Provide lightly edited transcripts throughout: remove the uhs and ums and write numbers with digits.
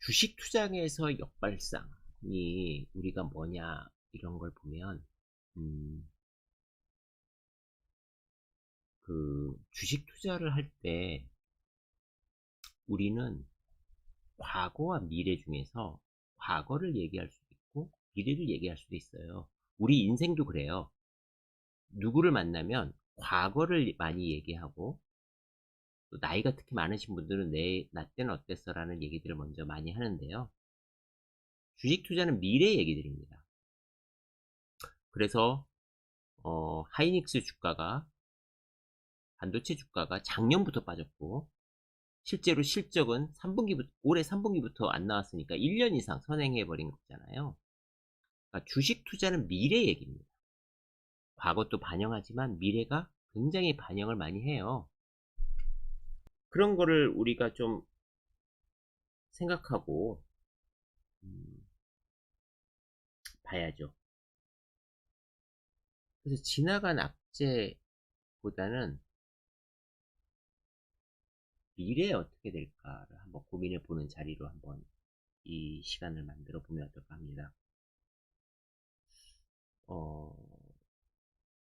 주식 투자에서 역발상이 우리가 뭐냐 이런 걸 보면 음, 주식 투자를 할 때 우리는 과거와 미래 중에서 과거를 얘기할 수도 있고 미래를 얘기할 수도 있어요. 우리 인생도 그래요. 누구를 만나면 과거를 많이 얘기하고 또 나이가 특히 많으신 분들은 나 때는 어땠어 라는 얘기들을 먼저 많이 하는데요. 주식 투자는 미래 얘기들입니다. 그래서 하이닉스 주가가 반도체 주가가 작년부터 빠졌고 실제로 실적은 올해 3분기부터 안 나왔으니까 1년 이상 선행해 버린 거잖아요. 그러니까 주식 투자는 미래 얘기입니다. 과거도 반영하지만 미래가 굉장히 반영을 많이 해요. 그런 거를 우리가 좀 생각하고 봐야죠. 그래서 지나간 악재보다는 미래에 어떻게 될까를 한번 고민해 보는 자리로 한번 이 시간을 만들어 보면 어떨까 합니다. 어,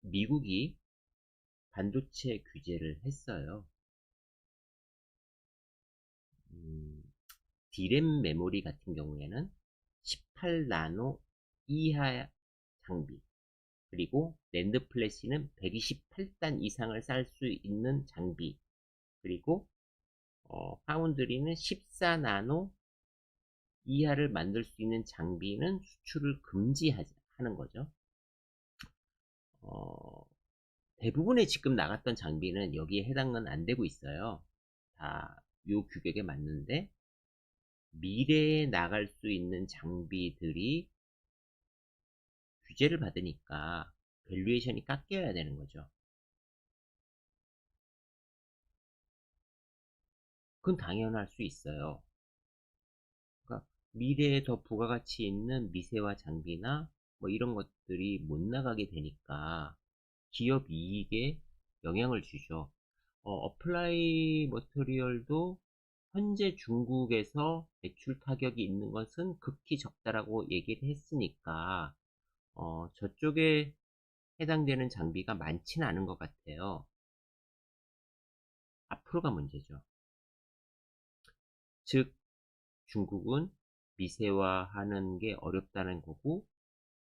미국이 반도체 규제를 했어요. 음, D램 메모리 같은 경우에는 18나노 이하 장비, 그리고 낸드 플래시는 128단 이상을 쌀 수 있는 장비, 그리고 파운드리는 14나노 이하를 만들 수 있는 장비는 수출을 금지하는 거죠. 어, 대부분의 지금 나갔던 장비는 여기에 해당은 안 되고 있어요. 다 요 규격에 맞는데 미래에 나갈 수 있는 장비들이 규제를 받으니까 밸류에이션이 깎여야 되는 거죠. 그건 당연할 수 있어요. 그러니까 미래에 더 부가가치 있는 미세화 장비나 뭐 이런 것들이 못 나가게 되니까 기업 이익에 영향을 주죠. 어플라이 머터리얼도 현재 중국에서 매출 타격이 있는 것은 극히 적다라고 얘기를 했으니까 저쪽에 해당되는 장비가 많지는 않은 것 같아요. 앞으로가 문제죠. 즉 중국은 미세화하는 게 어렵다는 거고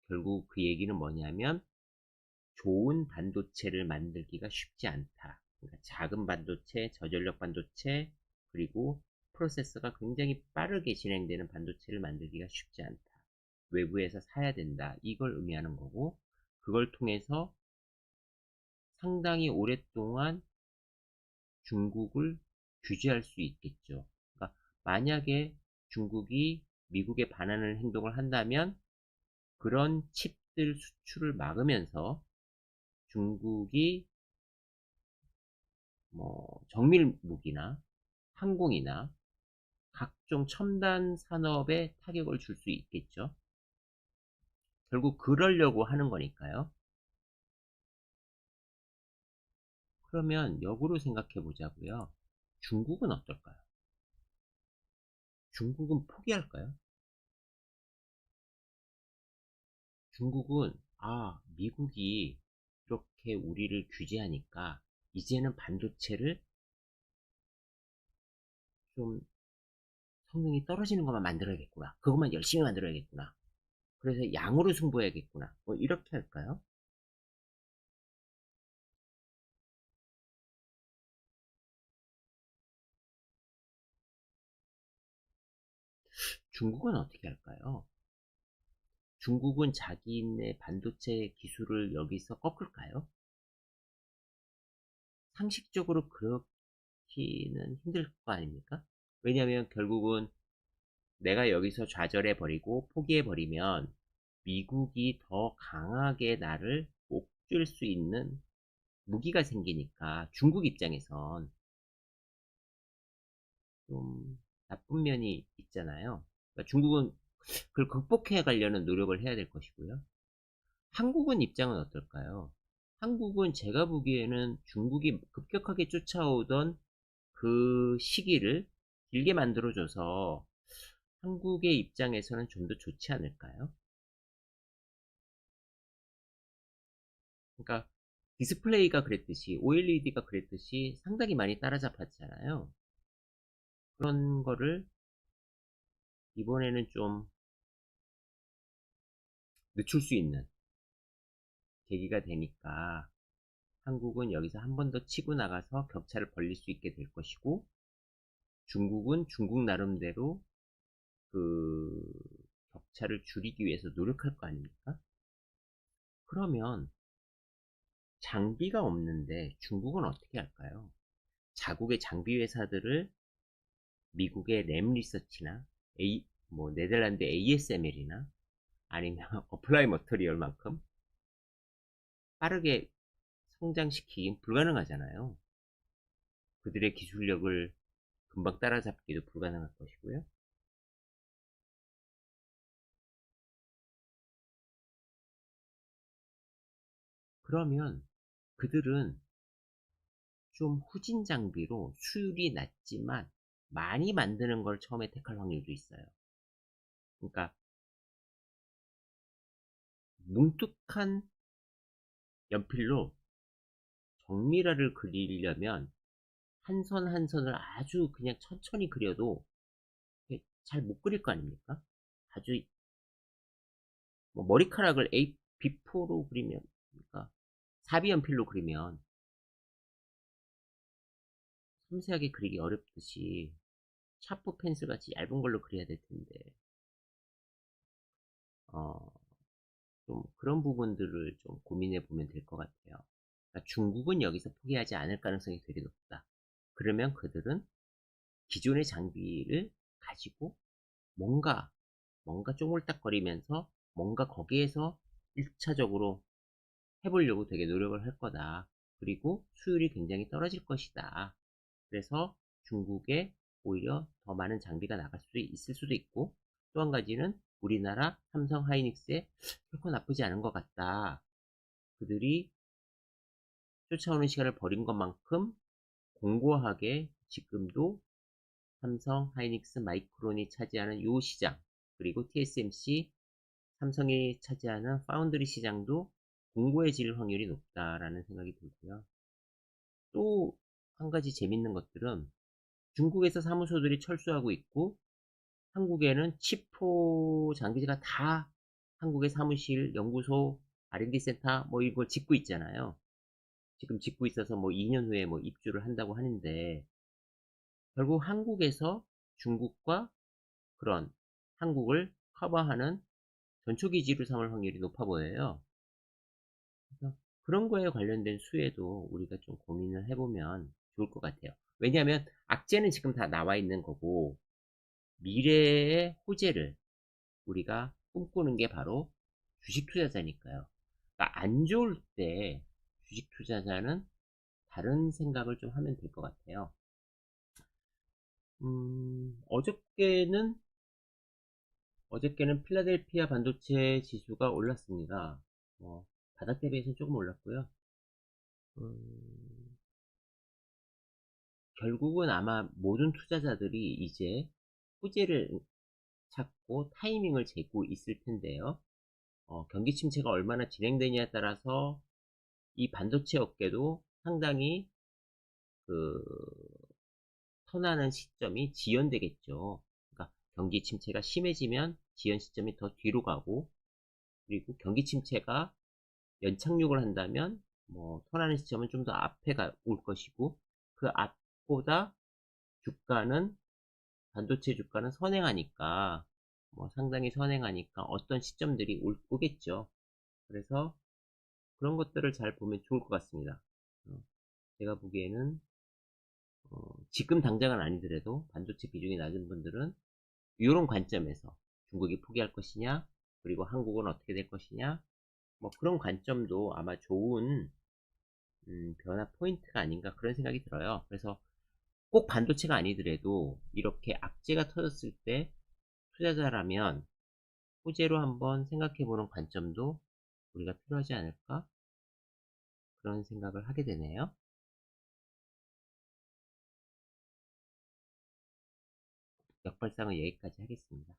결국 그 얘기는 뭐냐면 좋은 반도체를 만들기가 쉽지 않다. 그러니까 작은 반도체, 저전력 반도체, 그리고 프로세서가 굉장히 빠르게 진행되는 반도체를 만들기가 쉽지 않다. 외부에서 사야 된다. 이걸 의미하는 거고 그걸 통해서 상당히 오랫동안 중국을 규제할 수 있겠죠. 그러니까 만약에 중국이 미국에 반하는 행동을 한다면 그런 칩들 수출을 막으면서 중국이 뭐 정밀 무기나 항공이나 각종 첨단 산업에 타격을 줄 수 있겠죠. 결국 그러려고 하는 거니까요. 그러면 역으로 생각해 보자고요. 중국은 어떨까요? 중국은 포기할까요? 중국은 미국이 이렇게 우리를 규제하니까 이제는 반도체를 좀 성능이 떨어지는 것만 만들어야겠구나. 그것만 열심히 만들어야겠구나. 그래서 양으로 승부해야겠구나. 뭐 이렇게 할까요? 중국은 어떻게 할까요? 중국은 자기네 반도체 기술을 여기서 꺾을까요? 상식적으로 그렇기는 힘들 거 아닙니까? 왜냐하면 결국은 내가 여기서 좌절해버리고 포기해버리면 미국이 더 강하게 나를 옥죄일 수 있는 무기가 생기니까 중국 입장에선 좀 나쁜 면이 있잖아요. 그러니까 중국은 그걸 극복해 가려는 노력을 해야 될 것이고요. 한국은 입장은 어떨까요? 한국은 제가 보기에는 중국이 급격하게 쫓아오던 그 시기를 길게 만들어줘서 한국의 입장에서는 좀 더 좋지 않을까요? 그러니까 디스플레이가 그랬듯이 OLED가 그랬듯이 상당히 많이 따라잡았잖아요. 그런 거를 이번에는 좀 늦출 수 있는 계기가 되니까 한국은 여기서 한 번 더 치고 나가서 격차를 벌릴 수 있게 될 것이고, 중국은 중국 나름대로 그 격차를 줄이기 위해서 노력할 거 아닙니까? 그러면 장비가 없는데 중국은 어떻게 할까요? 자국의 장비 회사들을 미국의 램 리서치나 뭐 네덜란드 ASML이나 아니면 어플라이 머터리얼만큼 빠르게 성장시키긴 불가능하잖아요. 그들의 기술력을 금방 따라잡기도 불가능할 것이고요. 그러면 그들은 좀 후진 장비로 수율이 낮지만 많이 만드는 걸 처음에 택할 확률도 있어요. 그러니까 뭉툭한 연필로 정밀화를 그리려면 한 선 한 선을 아주 그냥 천천히 그려도 잘 못 그릴 거 아닙니까? 아주 뭐 머리카락을 B4로 그리면, 그러니까 사비 연필로 그리면 섬세하게 그리기 어렵듯이 샤프 펜슬 같이 얇은 걸로 그려야 될 텐데, 어, 좀 그런 부분들을 좀 고민해 보면 될 것 같아요. 그러니까 중국은 여기서 포기하지 않을 가능성이 되게 높다. 그러면 그들은 기존의 장비를 가지고 뭔가 쪼물딱거리면서 뭔가 거기에서 1차적으로 해보려고 되게 노력을 할 거다. 그리고 수율이 굉장히 떨어질 것이다. 그래서 중국에 오히려 더 많은 장비가 나갈 수도 있을 수도 있고, 또 한 가지는 우리나라 삼성 하이닉스에 결코 나쁘지 않은 것 같다. 그들이 쫓아오는 시간을 버린 것만큼 공고하게 지금도 삼성 하이닉스 마이크론이 차지하는 요 시장, 그리고 TSMC 삼성이 차지하는 파운드리 시장도 공고해질 확률이 높다라는 생각이 들고요. 또 한 가지 재밌는 것들은 중국에서 사무소들이 철수하고 있고, 한국에는 치포 장비가 다 한국의 사무실, 연구소, R&D 센터 뭐 이걸 짓고 있잖아요. 지금 짓고 있어서 뭐 2년 후에 뭐 입주를 한다고 하는데, 결국 한국에서 중국과 그런 한국을 커버하는 전초기지로 삼을 확률이 높아 보여요. 그래서 그런 거에 관련된 수혜도 우리가 좀 고민을 해보면 좋을 것 같아요. 왜냐하면 악재는 지금 다 나와 있는 거고, 미래의 호재를 우리가 꿈꾸는 게 바로 주식 투자자니까요. 그러니까 안 좋을 때 주식 투자자는 다른 생각을 좀 하면 될 것 같아요. 어저께는 필라델피아 반도체 지수가 올랐습니다. 바닥 대비해서 조금 올랐고요. 음, 결국은 아마 모든 투자자들이 이제 호재를 찾고 타이밍을 재고 있을 텐데요. 경기 침체가 얼마나 진행되냐에 따라서 이 반도체 업계도 상당히 그 턴하는 시점이 지연되겠죠. 그러니까 경기 침체가 심해지면 지연 시점이 더 뒤로 가고, 그리고 경기 침체가 연착륙을 한다면 뭐 턴하는 시점은 좀 더 앞에 올 것이고, 그 앞보다 주가는 반도체 주가는 선행하니까 뭐 상당히 선행하니까 어떤 시점들이 오겠죠. 그래서 그런 것들을 잘 보면 좋을 것 같습니다. 제가 보기에는 지금 당장은 아니더라도 반도체 비중이 낮은 분들은 이런 관점에서 중국이 포기할 것이냐, 그리고 한국은 어떻게 될 것이냐, 뭐 그런 관점도 아마 좋은 변화 포인트가 아닌가 그런 생각이 들어요. 그래서 꼭 반도체가 아니더라도 이렇게 악재가 터졌을 때 투자자라면 호재로 한번 생각해보는 관점도 우리가 필요하지 않을까 그런 생각을 하게 되네요. 역발상은 여기까지 하겠습니다.